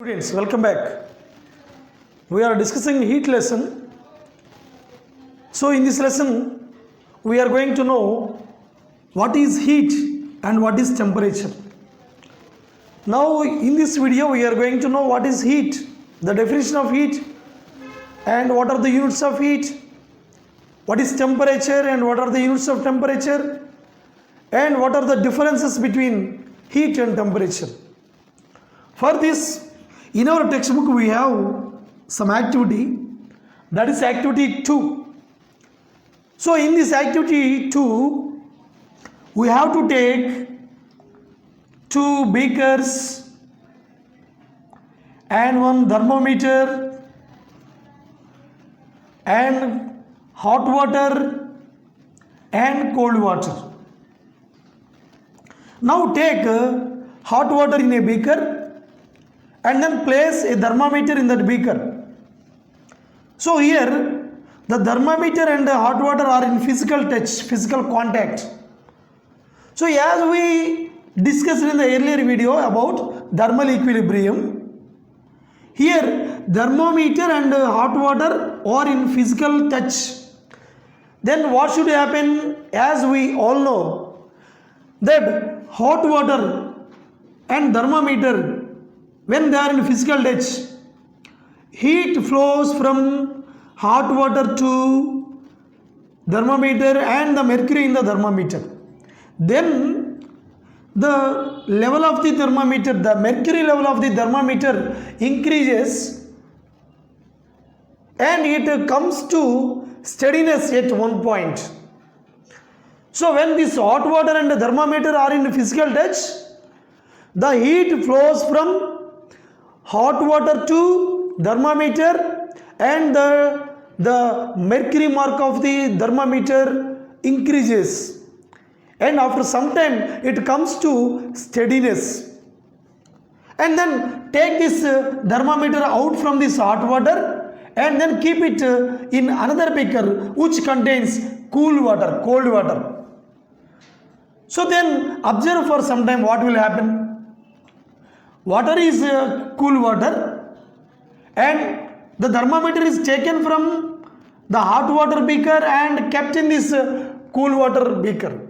Students, welcome back. We are discussing heat lesson. So in this lesson, we are going to know what is heat and what is temperature. Now in this video, we are going to know what is heat, the definition of heat, and what are the units of heat, what is temperature and what are the units of temperature, and what are the differences between heat and temperature. For this, in our textbook we have some activity, that is activity 2. So in this activity 2, we have to take 2 beakers and 1 thermometer and hot water and cold water. Now take hot water in a beaker and then place a thermometer in that beaker. So here the thermometer and the hot water are in physical touch, physical contact. So as we discussed in the earlier video about thermal equilibrium, here thermometer and hot water are in physical touch. Then what should happen? As we all know that hot water and thermometer, when they are in physical touch, heat flows from hot water to thermometer and the mercury in the thermometer. Then the level of the thermometer, the mercury level of the thermometer increases and it comes to steadiness at one point. So when this hot water and the thermometer are in physical touch, the heat flows from hot water to thermometer and the mercury mark of the thermometer increases, and after some time it comes to steadiness. And then take this thermometer out from this hot water and then keep it in another beaker which contains cool water, cold water. So then observe for some time what will happen. Water is cool water and the thermometer is taken from the hot water beaker and kept in this cool water beaker.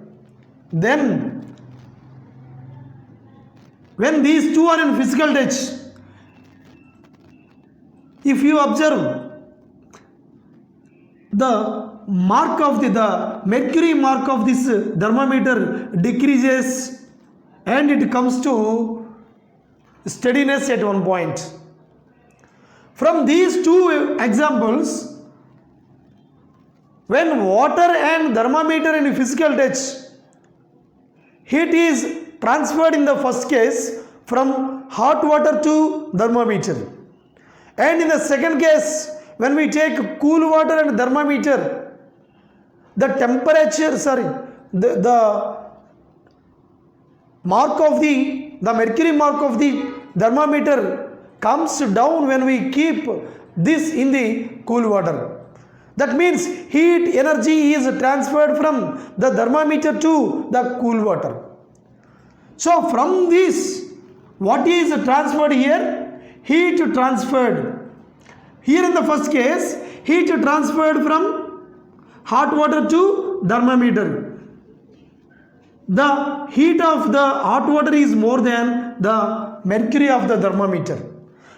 Then when these two are in physical touch, if you observe, the mark of the mercury mark of this thermometer decreases and it comes to steadiness at one point. From these two examples, when water and thermometer in physical touch, heat is transferred in the first case from hot water to thermometer, and in the second case when we take cool water and thermometer, the temperature, the mark of the mercury mark of the thermometer comes down when we keep this in the cool water. That means heat energy is transferred from the thermometer to the cool water. So from this, what is transferred here? Heat transferred. Here in the first case, heat transferred from hot water to thermometer. The heat of the hot water is more than the mercury of the thermometer.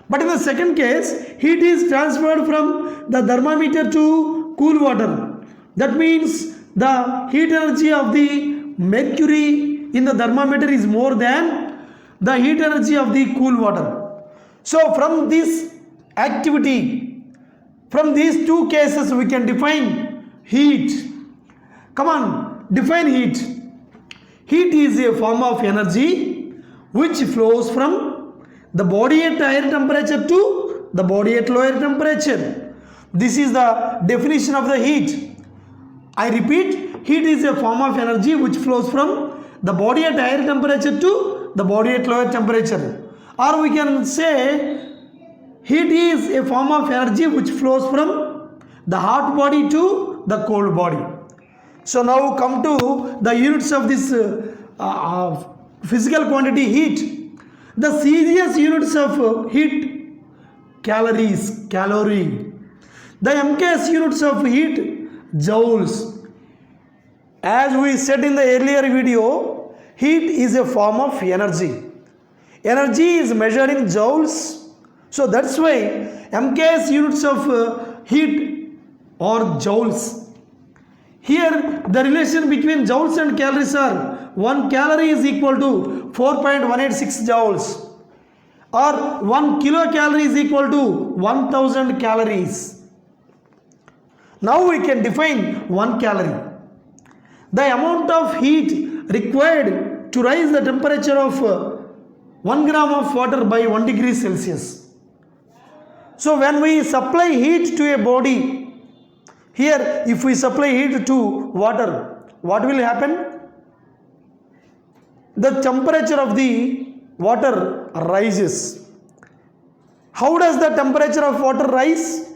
But in the second case, heat is transferred from the thermometer to cool water. That means the heat energy of the mercury in the thermometer is more than the heat energy of the cool water. So from this activity, from these two cases, we can define heat. Come on, define heat. Heat is a form of energy which flows from the body at higher temperature to the body at lower temperature. This is the definition of the heat. I repeat, heat is a form of energy which flows from the body at higher temperature to the body at lower temperature. Or we can say heat is a form of energy which flows from the hot body to the cold body. So now come to the units of this physical quantity heat. The serious units of heat calories, calorie. The MKS units of heat, joules. As we said in the earlier video, heat is a form of energy. Energy is measured in joules. So that's why MKS units of heat are joules. Here the relation between joules and calories are 1 calorie is equal to 4.186 joules, or 1 kilocalorie is equal to 1000 calories. Now we can define 1 calorie. The amount of heat required to raise the temperature of 1 gram of water by 1 degree Celsius. So when we supply heat to a body, here if we supply heat to water, what will happen? The temperature of the water rises. How does the temperature of water rise?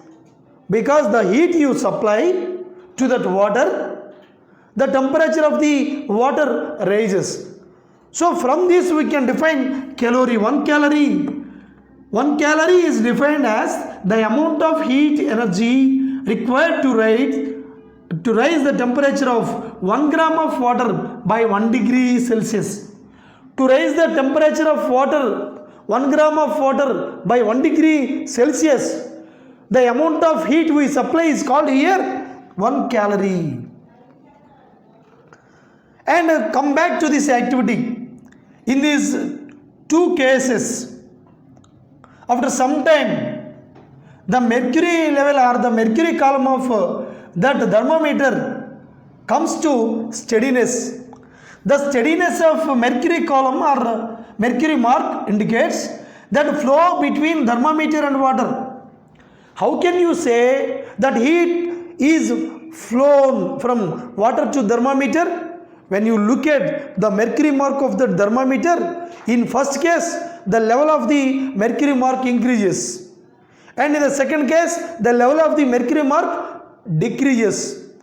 Because the heat you supply to that water, the temperature of the water rises. So from this we can define calorie. 1 calorie. 1 calorie is defined as the amount of heat energy required to raise the temperature of 1 gram of water by 1 degree Celsius. To raise the temperature of water, 1 gram of water by 1 degree Celsius, the amount of heat we supply is called here 1 calorie. And come back to this activity. In these two cases, after some time, the mercury level or the mercury column of that thermometer comes to steadiness. The steadiness of mercury column or mercury mark indicates that flow between thermometer and water. How can you say that heat is flown from water to thermometer? When you look at the mercury mark of the thermometer, in first case, the level of the mercury mark increases. And in the second case, the level of the mercury mark decreases.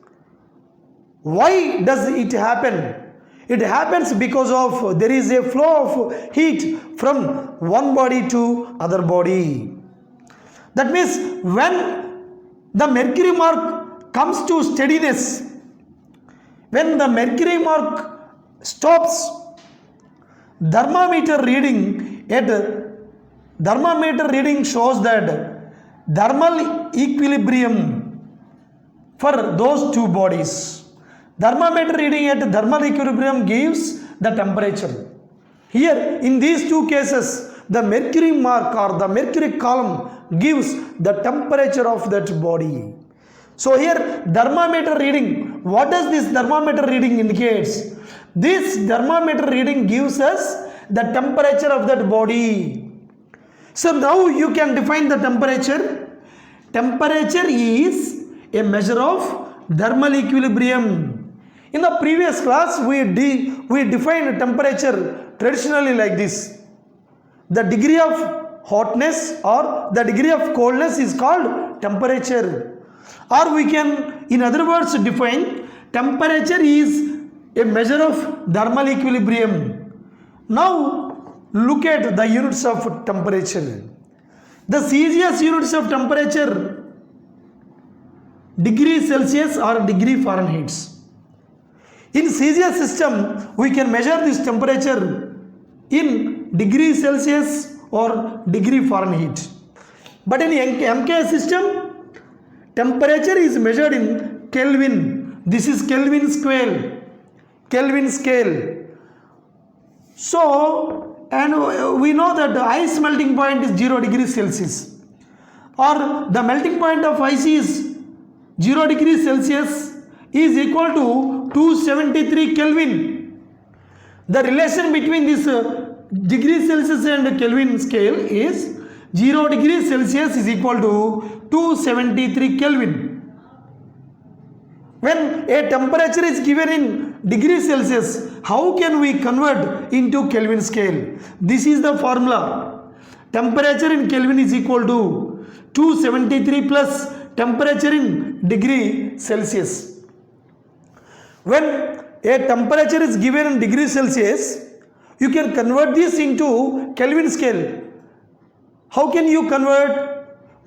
Why does it happen? It happens because of there is a flow of heat from one body to other body. That means when the mercury mark comes to steadiness, when the mercury mark stops, thermometer reading shows that thermal equilibrium for those two bodies. Thermometer reading at thermal equilibrium gives the temperature. Here in these two cases, the mercury mark or the mercury column gives the temperature of that body. So here thermometer reading, what does this thermometer reading indicates? This thermometer reading gives us the temperature of that body. So now you can define the temperature. Temperature is a measure of thermal equilibrium. In the previous class we defined temperature traditionally like this. The degree of hotness or the degree of coldness is called temperature. Or we can, in other words, define temperature is a measure of thermal equilibrium. Now look at the units of temperature. The Celsius units of temperature, degree Celsius or degree Fahrenheit. In Celsius system, we can measure this temperature in degree Celsius or degree Fahrenheit. But in MKS system, temperature is measured in Kelvin. This is Kelvin scale. Kelvin scale. So, and we know that the ice melting point is 0 degrees Celsius. Or the melting point of ice is 0 degrees Celsius is equal to 273 Kelvin. The relation between this degree Celsius and Kelvin scale is 0 degrees Celsius is equal to 273 Kelvin. When a temperature is given in degree Celsius, how can we convert into Kelvin scale? This is the formula. Temperature in Kelvin is equal to 273 plus temperature in degree Celsius. When a temperature is given in degree Celsius, you can convert this into Kelvin scale. How can you convert?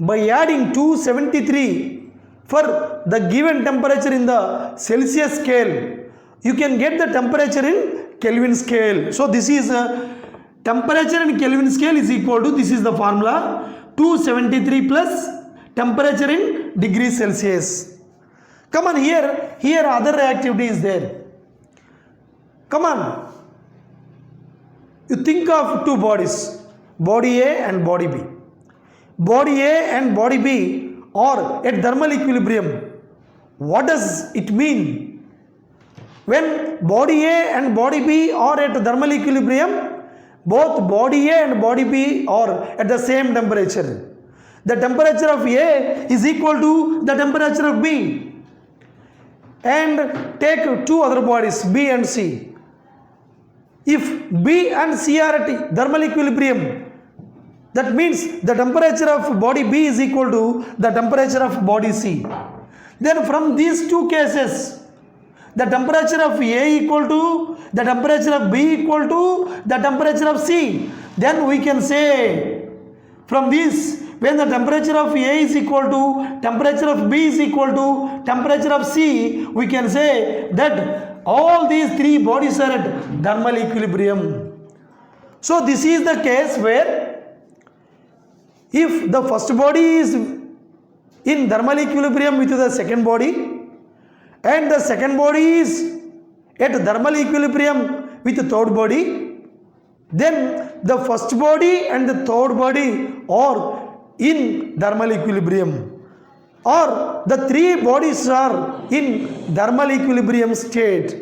by adding 273 for the given temperature in the Celsius scale, you can get the temperature in Kelvin scale. So this is temperature in Kelvin scale is equal to, this is the formula, 273 plus temperature in degrees Celsius. Come on, here other reactivity is there. Come on, you think of two bodies, body A and body B. Body A and body B are at thermal equilibrium. What does it mean? When body A and body B are at thermal equilibrium, both body A and body B are at the same temperature. The temperature of A is equal to the temperature of B. And take two other bodies, B and C. If B and C are at thermal equilibrium, that means the temperature of body B is equal to the temperature of body C. Then from these two cases, the temperature of A equal to the temperature of B equal to the temperature of C. Then we can say from this, when the temperature of A is equal to temperature of B is equal to temperature of C, we can say that all these three bodies are at thermal equilibrium. So this is the case where if the first body is in thermal equilibrium with the second body, and the second body is at thermal equilibrium with the third body, then the first body and the third body are in thermal equilibrium, or the three bodies are in thermal equilibrium state.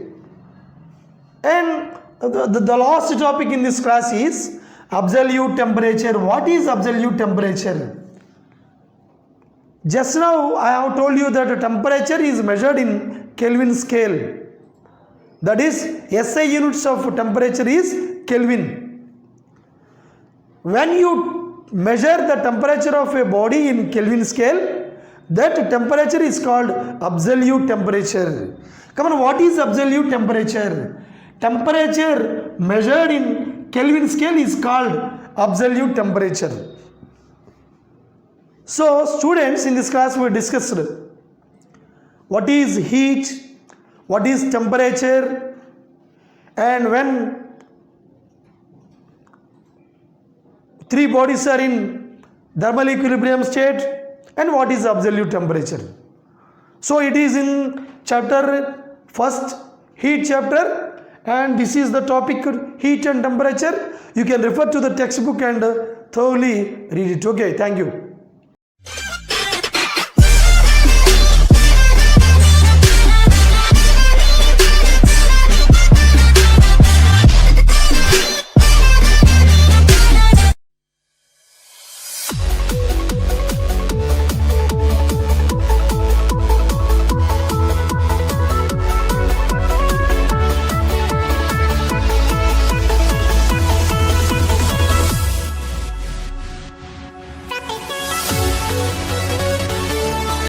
And the last topic in this class is absolute temperature. What is absolute temperature? Just now I have told you that temperature is measured in Kelvin scale. That is, SI units of temperature is Kelvin. When you measure the temperature of a body in Kelvin scale, that temperature is called absolute temperature. Come on, what is absolute temperature? Temperature measured in Kelvin scale is called absolute temperature. So students, in this class we discussed what is heat, what is temperature, and when three bodies are in thermal equilibrium state, and what is absolute temperature. So it is in chapter first, heat chapter, and this is the topic heat and temperature. You can refer to the textbook and thoroughly read it. Okay, thank you.